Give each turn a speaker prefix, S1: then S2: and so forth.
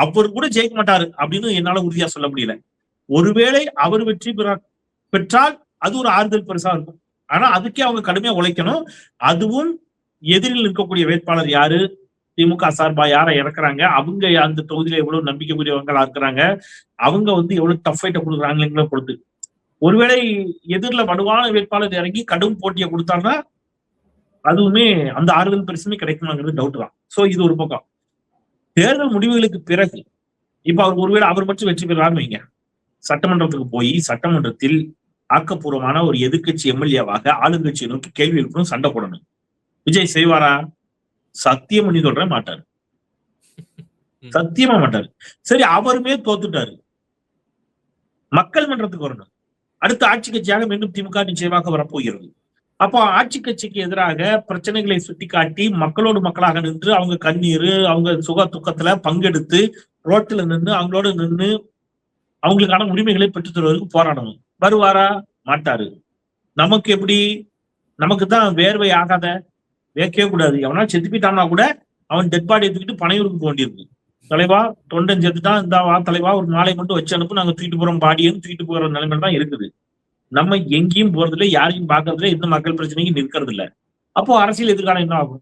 S1: அவர் கூட ஜெயிக்க மாட்டாரு அப்படின்னு என்னால உறுதியா சொல்ல முடியல. ஒருவேளை அவர் வெற்றி பெற்றால் அது ஒரு ஆறுதல் பெருசா இருக்கும். ஆனா அதுக்கே அவங்க கடுமையா உழைக்கணும். அதுவும் எதிரில் இருக்கக்கூடிய வேட்பாளர் யாரு, திமுக சார்பா யாரை இறக்குறாங்க, அவங்க அந்த தொகுதியில எவ்வளவு நம்பிக்கைக்குரியவங்களா இருக்கிறாங்க, அவங்க எவ்வளவு டஃப் ஃபைட்ட கொடுக்குறாங்களோ பொறுத்து. ஒருவேளை எதிரில வலுவான வேட்பாளர் இறங்கி கடும் போட்டியை கொடுத்தாங்கன்னா அதுவுமே அந்த ஆறுதல் பெருசுமே கிடைக்குமாங்கிறது டவுட் தான். சோ இது ஒரு பக்கம். தேர்தல் முடிவுகளுக்கு பிறகு இப்ப அவர் ஒருவேளை அவர் மட்டும் வெற்றி பெறாருன்னு வைங்க, சட்டமன்றத்துக்கு போய் சட்டமன்றத்தில் ஆக்கப்பூர்வமான ஒரு எதிர்கட்சி எம்எல்ஏவாக ஆளுங்கட்சியை நோக்கி கேள்வி எழுப்பணும், சண்டை போடணும். விஜய் செய்வாரா? சத்தியம் பண்ணி சொல்றேன், மாட்டாரு. சத்தியமா மாட்டாரு. சரி, அவருமே தோத்துட்டாரு. மக்கள் மன்றத்துக்கு வரணும். அடுத்த ஆட்சி கட்சியாக மீண்டும் திமுக நிச்சயமாக வரப்போகிறது. அப்போ ஆட்சி கட்சிக்கு எதிராக பிரச்சனைகளை சுட்டிக்காட்டி மக்களோடு மக்களாக நின்று அவங்க கண்ணீர், அவங்க சுக துக்கத்துல பங்கெடுத்து ரோட்டில் நின்று அவங்களோட நின்று அவங்களுக்கான உரிமைகளை பெற்றுத் தருவதற்கு போராடணும். வருவாரா? மாட்டாரு. நமக்கு எப்படி? நமக்கு தான் வேர்வை ஆகாத, வேக்கவே கூடாது. எவனா செத்து போயிட்டான்னா கூட அவன் டெட் பாடி எடுத்துக்கிட்டு பனையூருக்கு போக வேண்டியிருக்கு. தலைவா தொண்டன் செத்துட்டான், இந்த வா தலைவா ஒரு மாலை மட்டும் வச்சு அனுப்பு, நாங்க தூக்கிட்டு போறோம் பாடியும் தூக்கிட்டு போற நிலைமையில தான் இருக்குது. நம்ம எங்கேயும் போறதில்லை, யாரையும் பார்க்கறதில்லை, எந்த மக்கள் பிரச்சனையும் நிற்கிறது இல்லை. அப்போ அரசியல் எதிர்காலம் என்ன ஆகும்?